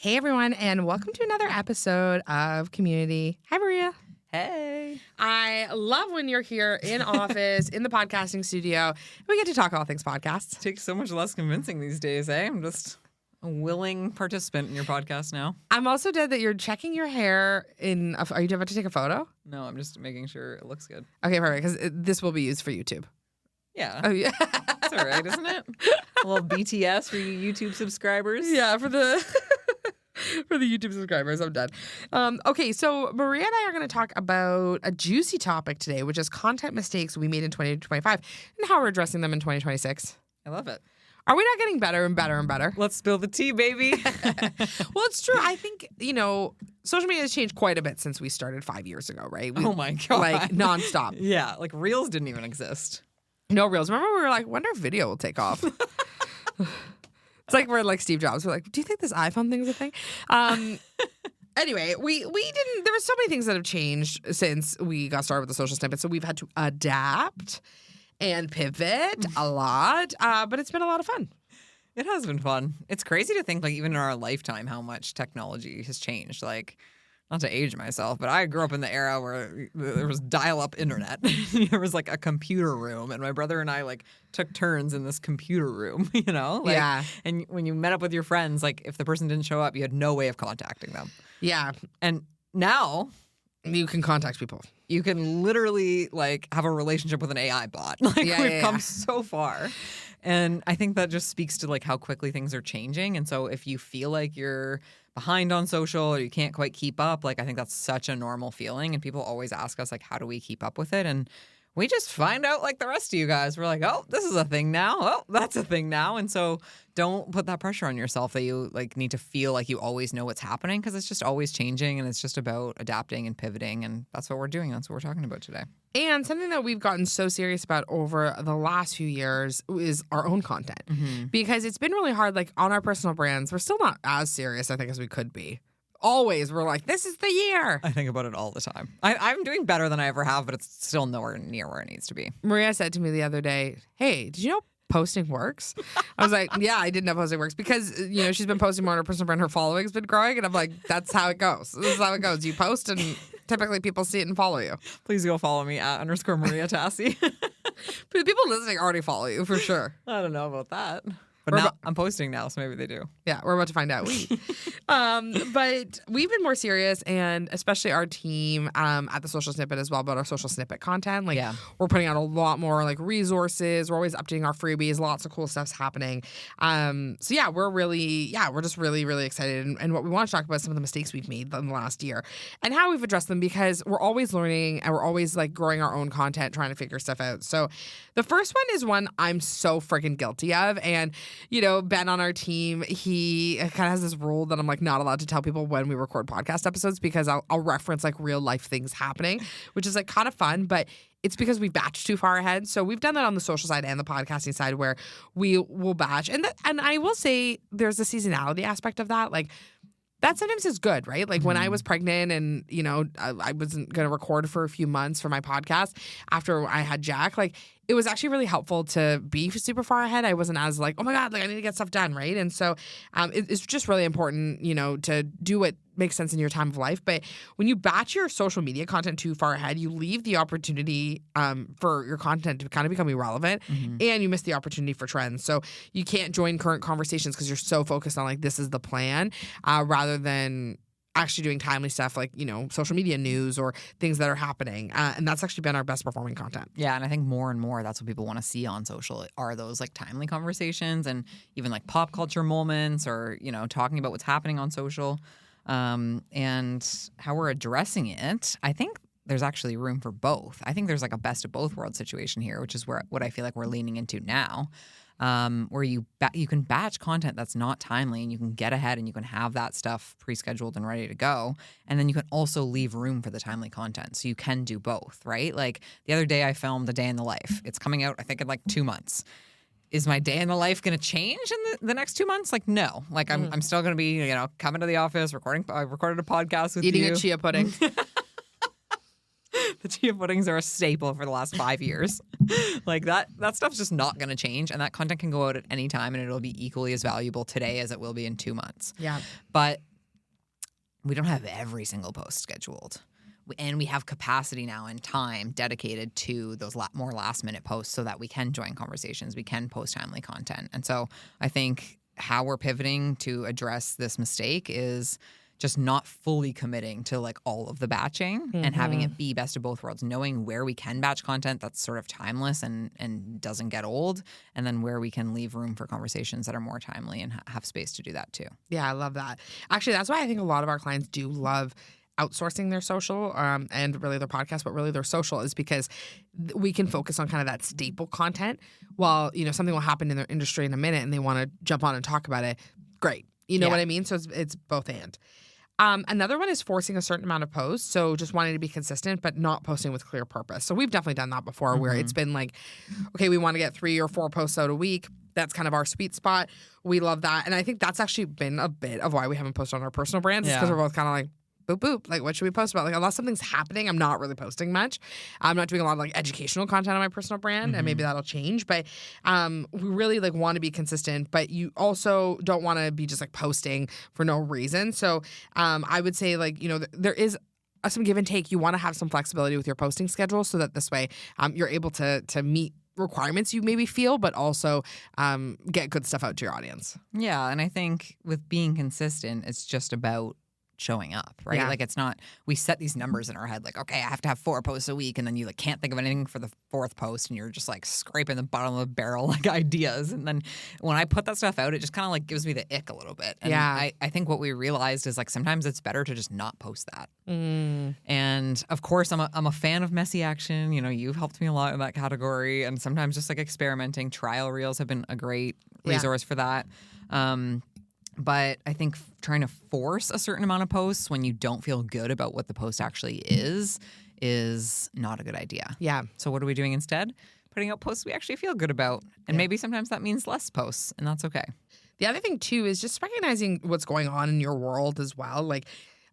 Hey, everyone, and welcome to another episode of Community. Hi, Maria. Hey. I love when you're here in office, in the podcasting studio. We get to talk all things podcasts. It takes so much less convincing these days, eh? I'm just a willing participant in your podcast now. I'm also dead that you're checking your hair in. Are you about to take a photo? No, I'm just making sure it looks good. Okay, perfect, because this will be used for YouTube. Yeah. Oh, yeah. That's all right, isn't it? A little BTS for you YouTube subscribers. Yeah, for the... For the YouTube subscribers, I'm done. Okay, so Maria and I are going to talk about a juicy topic today, which is content mistakes we made in 2025 and how we're addressing them in 2026. I love it. Are we not getting better and better and better? Let's spill the tea, baby. Well, it's true. I think, social media has changed quite a bit since we started 5 years ago, right? Oh, my God. Like, nonstop. Yeah, like Reels didn't even exist. No Reels. Remember we were like, wonder if video will take off. It's like we're like Steve Jobs. We're like, do you think this iPhone thing is a thing? Anyway, we didn't. There were so many things that have changed since we got started with the social snippet. So we've had to adapt and pivot a lot. But it's been a lot of fun. It has been fun. It's crazy to think, like, even in our lifetime, how much technology has changed. Like, not to age myself, but I grew up in the era where there was dial-up internet. There was like a computer room, and my brother and I like took turns in this computer room, Like, yeah. And when you met up with your friends, like if the person didn't show up, you had no way of contacting them. Yeah. And now You can contact people. you can literally like have a relationship with an AI bot. Like we've come so far. And I think that just speaks to like how quickly things are changing. And so if you feel like you're behind on social or you can't quite keep up, like I think that's such a normal feeling. And people always ask us like, how do we keep up with it? And we just find out like the rest of you guys. We're like, oh, this is a thing now. Oh, that's a thing now. And so don't put that pressure on yourself that you like need to feel like you always know what's happening, because it's just always changing and it's just about adapting and pivoting. And that's what we're doing. That's what we're talking about today. And something that we've gotten so serious about over the last few years is our own content. Mm-hmm. Because it's been really hard, like on our personal brands, we're still not as serious, I think, as we could be. Always, we're like, this is the year. I think about it all the time. I'm doing better than I ever have, but it's still nowhere near where it needs to be. Maria said to me the other day, hey, did you know posting works? I was like, yeah, I didn't know posting works because, she's been posting more on her personal brand. Her following's been growing. And I'm like, that's how it goes. This is how it goes. You post and typically people see it and follow you. Please go follow me at _Maria Tassi. But people listening already follow you for sure. I don't know about that. But now I'm posting now, so maybe they do. Yeah, we're about to find out. But we've been more serious, and especially our team at the Social Snippet as well, about our Social Snippet content. Like, we're putting out a lot more like resources. We're always updating our freebies. Lots of cool stuff's happening. So yeah, we're just really, really excited. And what we want to talk about is some of the mistakes we've made in the last year and how we've addressed them, because we're always learning and we're always like growing our own content, trying to figure stuff out. So the first one is one I'm so freaking guilty of, and Ben on our team, he kind of has this rule that I'm like not allowed to tell people when we record podcast episodes, because I'll reference like real life things happening, which is like kind of fun, but it's because we batch too far ahead. So we've done that on the social side and the podcasting side, where we will batch. And I will say there's a seasonality aspect of that. Like, that sometimes is good, right? Like when I was pregnant and, I wasn't going to record for a few months for my podcast after I had Jack, like it was actually really helpful to be super far ahead. I wasn't as like, oh my God, like I need to get stuff done, right? And so it's just really important, to do what makes sense in your time of life. But when you batch your social media content too far ahead, you leave the opportunity for your content to kind of become irrelevant, and you miss the opportunity for trends. So you can't join current conversations because you're so focused on like, this is the plan, rather than actually doing timely stuff like, social media news or things that are happening. And that's actually been our best performing content. Yeah, and I think more and more that's what people want to see on social are those like timely conversations and even like pop culture moments, or, talking about what's happening on social and how we're addressing it. I think there's actually room for both. I think there's like a best of both worlds situation here, which is what I feel like we're leaning into now. Where you can batch content that's not timely, and you can get ahead and you can have that stuff pre-scheduled and ready to go. And then you can also leave room for the timely content. So you can do both, right? Like the other day I filmed A Day in the Life. It's coming out, I think, in like 2 months. Is my day in the life going to change in the next 2 months? Like, no. Like I'm still going to be, coming to the office, recording. I recorded a podcast with Eating you. a chia pudding. The chia puddings are a staple for the last 5 years. Like that stuff's just not going to change. And that content can go out at any time and it'll be equally as valuable today as it will be in 2 months. Yeah. But we don't have every single post scheduled. And we have capacity now and time dedicated to those more last-minute posts so that we can join conversations, we can post timely content. And so I think how we're pivoting to address this mistake is just not fully committing to like all of the batching and having it be best of both worlds, knowing where we can batch content that's sort of timeless and doesn't get old, and then where we can leave room for conversations that are more timely and have space to do that too. Yeah, I love that. Actually, that's why I think a lot of our clients do love outsourcing their social and really their podcast, but really their social, is because we can focus on kind of that staple content while, you know, something will happen in their industry in a minute and they want to jump on and talk about it. Great. You know what I mean? So it's both and. Another one is forcing a certain amount of posts. So just wanting to be consistent, but not posting with clear purpose. So we've definitely done that before where it's been like, okay, we want to get 3 or 4 posts out a week. That's kind of our sweet spot. We love that. And I think that's actually been a bit of why we haven't posted on our personal brands. It's because we're both kind of like, boop, boop. Like, what should we post about? Like, unless something's happening, I'm not really posting much. I'm not doing a lot of like educational content on my personal brand, and maybe that'll change. But we really like want to be consistent, but you also don't want to be just like posting for no reason. So I would say like, you know, there is some give and take. You want to have some flexibility with your posting schedule so that this way you're able to meet requirements you maybe feel, but also get good stuff out to your audience. Yeah, and I think with being consistent, it's just about showing up, right? Yeah. Like it's not, we set these numbers in our head, like, okay, I have to have 4 posts a week, and then you like can't think of anything for the 4th post, and you're just like scraping the bottom of the barrel like ideas. And then when I put that stuff out, it just kind of like gives me the ick a little bit. And I think what we realized is like sometimes it's better to just not post that. And of course, I'm a fan of messy action. You know, you've helped me a lot in that category, and sometimes just like experimenting. Trial reels have been a great resource for that. But I think trying to force a certain amount of posts when you don't feel good about what the post actually is not a good idea. Yeah. So what are we doing instead? Putting out posts we actually feel good about. And maybe sometimes that means less posts, and that's okay. The other thing too is just recognizing what's going on in your world as well. Like,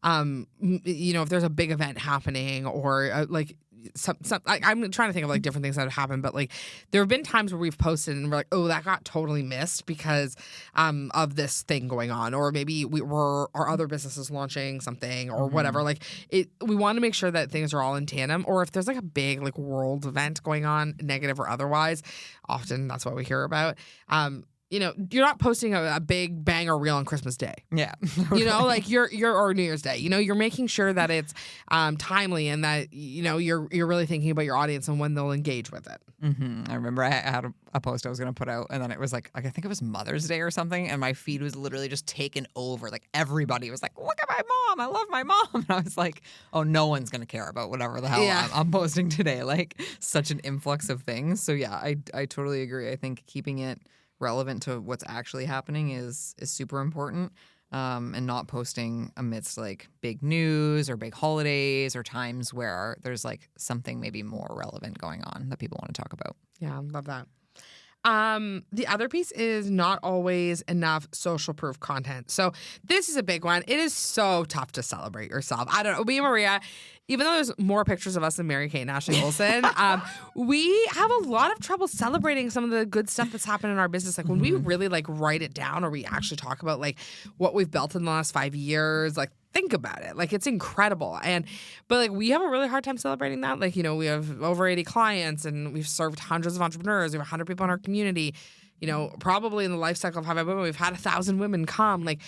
you know, if there's a big event happening or like I'm trying to think of like different things that have happened, but like there have been times where we've posted and we're like, oh, that got totally missed because of this thing going on, or maybe our other business is launching something or whatever. Like we want to make sure that things are all in tandem, or if there's like a big like world event going on, negative or otherwise, often that's what we hear about. You know, you're not posting a big banger reel on Christmas Day. Yeah. You know, like you're or New Year's Day. You know, you're making sure that it's timely and that, you know, you're really thinking about your audience and when they'll engage with it. I remember I had a post I was going to put out, and then it was like I think it was Mother's Day or something, and my feed was literally just taken over. Like everybody was like, look at my mom. I love my mom. And I was like, oh, no one's going to care about whatever the hell I'm posting today. Like such an influx of things. So yeah, I totally agree. I think keeping it relevant to what's actually happening is super important, and not posting amidst like big news or big holidays or times where there's like something maybe more relevant going on that people want to talk about. Yeah, I love that. The other piece is not always enough social proof content. So this is a big one. It is so tough to celebrate yourself. I don't know. Me and Maria, even though there's more pictures of us than Mary Kate and Ashley Olsen, we have a lot of trouble celebrating some of the good stuff that's happened in our business. Like when we really like write it down, or we actually talk about like what we've built in the last 5 years, like think about it. Like it's incredible. But like we have a really hard time celebrating that. Like, you know, we have over 80 clients and we've served hundreds of entrepreneurs. We have 100 people in our community. You know, probably in the life cycle of Have I Women, we've had 1,000 women come. Like,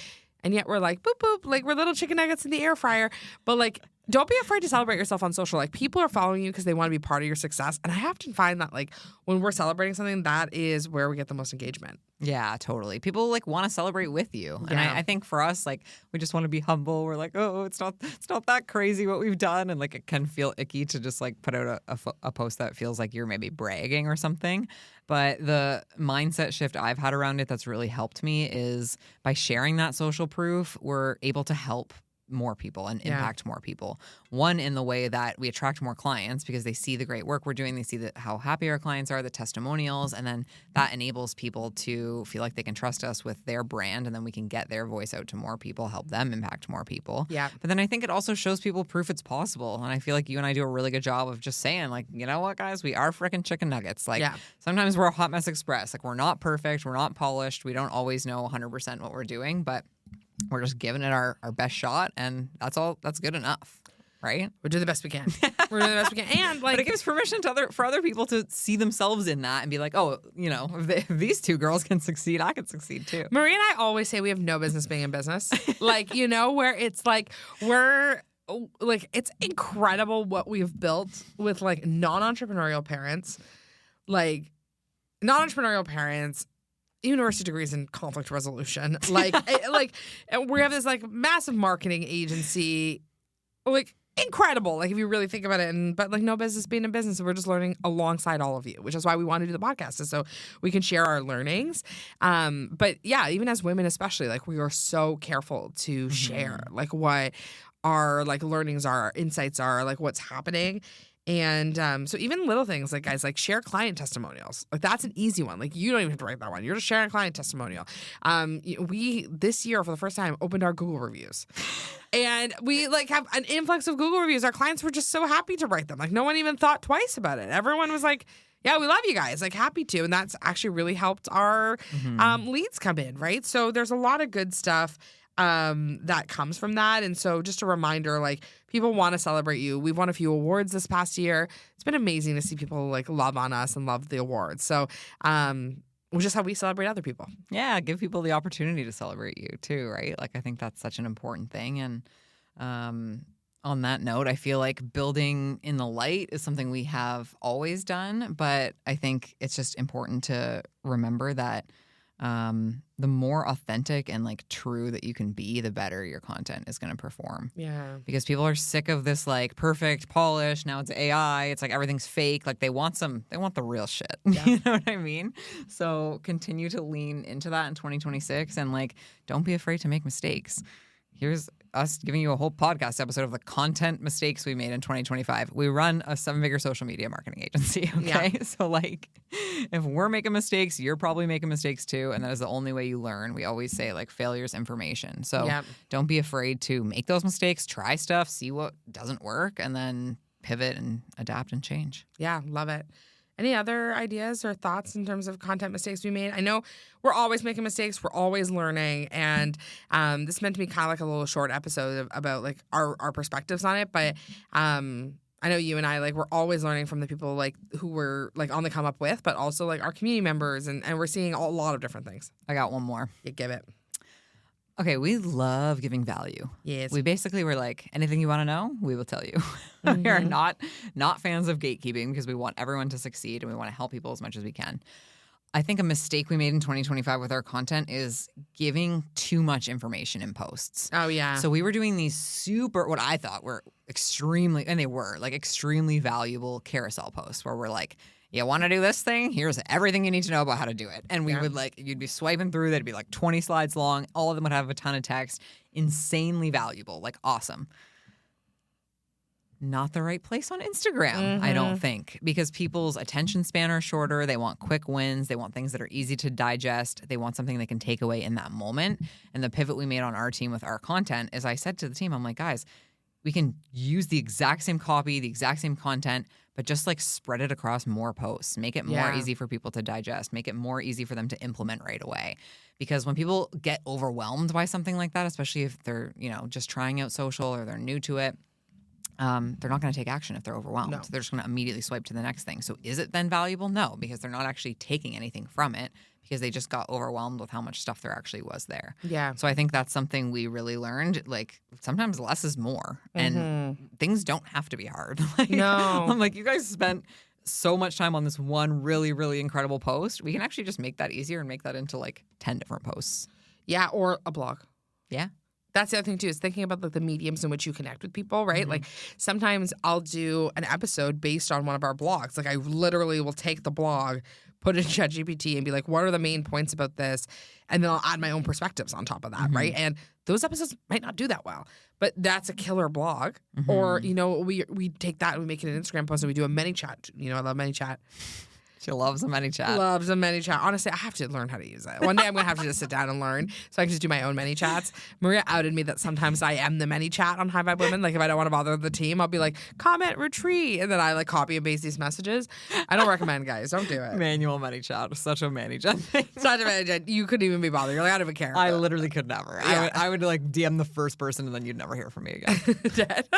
and yet we're like, boop, boop, like we're little chicken nuggets in the air fryer. But like, don't be afraid to celebrate yourself on social. Like people are following you because they want to be part of your success. And I often find that like when we're celebrating something, that is where we get the most engagement. Yeah, totally. People like want to celebrate with you. And I think for us, like we just want to be humble. We're like, oh, it's not that crazy what we've done. And like it can feel icky to just like put out a post that feels like you're maybe bragging or something. But the mindset shift I've had around it that's really helped me is by sharing that social proof, we're able to help more people and impact more people. One, in the way that we attract more clients because they see the great work we're doing, they see how happy our clients are, the testimonials, and then that enables people to feel like they can trust us with their brand, and then we can get their voice out to more people, help them impact more people. Yeah. But then I think it also shows people proof it's possible, and I feel like you and I do a really good job of just saying, like, you know what, guys, we are freaking chicken nuggets. Like, sometimes we're a hot mess express. Like, we're not perfect, we're not polished, we don't always know 100% what we're doing, but we're just giving it our best shot, and that's good enough. Right? We're doing the best we can. We're doing the best we can. And like, but it gives permission for other people to see themselves in that and be like, oh, if these two girls can succeed, I can succeed too. Maria and I always say we have no business being in business. Like, where it's like it's incredible what we've built with like non-entrepreneurial parents, university degrees in conflict resolution. And we have this like massive marketing agency, like incredible. Like if you really think about it, but like no business being in business. We're just learning alongside all of you, which is why we want to do the podcast, is so we can share our learnings. But yeah, even as women, especially, like we are so careful to share like what our like learnings are, our insights are, like what's happening. And so even little things like, guys, like share client testimonials. Like that's an easy one. Like you don't even have to write that one. You're just sharing a client testimonial. We this year for the first time opened our Google reviews. And we like have an influx of Google reviews. Our clients were just so happy to write them. Like no one even thought twice about it. Everyone was like, yeah, we love you guys, like happy to. And that's actually really helped our leads come in, right? So there's a lot of good stuff that comes from that. And so just a reminder, like people want to celebrate you. We've won a few awards this past year. It's been amazing to see people like love on us and love the awards. So which is how we celebrate other people. Yeah, give people the opportunity to celebrate you too, right? Like I think that's such an important thing. And on that note, I feel like building in the light is something we have always done, but I think it's just important to remember that the more authentic and like true that you can be, the better your content is going to perform. Yeah. Because people are sick of this like perfect polish. Now it's AI. It's like everything's fake. Like they want the real shit. Yeah. You know what I mean? So continue to lean into that in 2026 and like don't be afraid to make mistakes. Here's us giving you a whole podcast episode of the content mistakes we made in 2025. We run a 7-figure social media marketing agency, okay? Yeah. So, like, if we're making mistakes, you're probably making mistakes too, and that is the only way you learn. We always say, like, failure's information. So don't be afraid to make those mistakes, try stuff, see what doesn't work, and then pivot and adapt and change. Yeah, love it. Any other ideas or thoughts in terms of content mistakes we made? I know we're always making mistakes. We're always learning. And this meant to be kind of like a little short episode about like our perspectives on it. But I know you and I, like, we're always learning from the people like who we're like on the come up with, but also like our community members. And we're seeing a lot of different things. I got one more. Yeah, give it. Okay, we love giving value. Yes. We basically were like, anything you want to know, we will tell you. We are not fans of gatekeeping because we want everyone to succeed and we want to help people as much as we can. I think a mistake we made in 2025 with our content is giving too much information in posts. Oh, yeah. So we were doing these what I thought were extremely, and they were, like extremely valuable carousel posts where we're like, you want to do this thing? Here's everything you need to know about how to do it. And we would like, you'd be swiping through, that'd be like 20 slides long. All of them would have a ton of text. Insanely valuable, like awesome. Not the right place on Instagram, I don't think, because people's attention span are shorter. They want quick wins. They want things that are easy to digest. They want something they can take away in that moment. And the pivot we made on our team with our content is I said to the team, I'm like, guys, we can use the exact same copy, the exact same content, but just like spread it across more posts, make it more easy for people to digest, make it more easy for them to implement right away. Because when people get overwhelmed by something like that, especially if they're, just trying out social or they're new to it, they're not going to take action if they're overwhelmed. No. They're just going to immediately swipe to the next thing. So is it then valuable? No, because they're not actually taking anything from it because they just got overwhelmed with how much stuff there actually was there. Yeah. So I think that's something we really learned. Like sometimes less is more and things don't have to be hard. No. I'm like, you guys spent so much time on this one really, really incredible post. We can actually just make that easier and make that into like 10 different posts. Yeah. Or a blog. Yeah. That's the other thing, too, is thinking about like the mediums in which you connect with people, right? Like sometimes I'll do an episode based on one of our blogs. Like I literally will take the blog, put it in ChatGPT and be like, what are the main points about this? And then I'll add my own perspectives on top of that, right? And those episodes might not do that well, but that's a killer blog. Or, we take that and we make it an Instagram post and we do a mini chat. I love mini chat. She loves a ManyChat. Loves a ManyChat. Honestly, I have to learn how to use it. One day I'm going to have to just sit down and learn so I can just do my own ManyChats. Maria outed me that sometimes I am the ManyChat on High Vibe Women. Like if I don't want to bother the team, I'll be like, comment, retreat. And then I like copy and paste these messages. I don't recommend, guys. Don't do it. Manual ManyChat. Such a ManyChat thing. Such a ManyChat. You couldn't even be bothered. You're like, I don't even care. I literally could never. Yeah. I would like DM the first person and then you'd never hear from me again. Dead.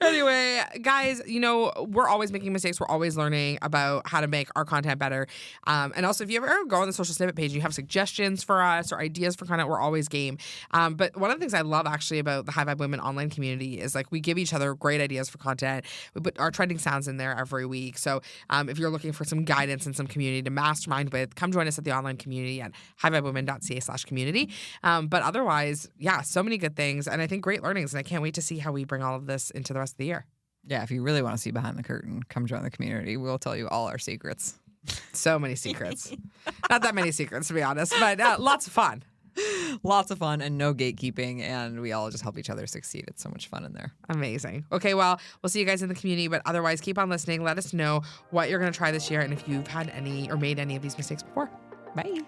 Anyway, guys, we're always making mistakes. We're always learning about how to make our content better. And also, if you ever go on the social snippet page and you have suggestions for us or ideas for content, we're always game. But one of the things I love actually about the High Vibe Women online community is like we give each other great ideas for content. We put our trending sounds in there every week. So if you're looking for some guidance and some community to mastermind with, come join us at the online community at highvibewomen.ca/community. But otherwise, yeah, so many good things. And I think great learnings. And I can't wait to see how we bring all of this into the rest of the year. Yeah, if you really want to see behind the curtain, come join the community. We'll tell you all our secrets. So many secrets. Not that many secrets, to be honest, but lots of fun. Lots of fun and no gatekeeping, and we all just help each other succeed. It's so much fun in there. Amazing. Okay, well, we'll see you guys in the community, but otherwise, keep on listening. Let us know what you're going to try this year and if you've had any or made any of these mistakes before. Bye.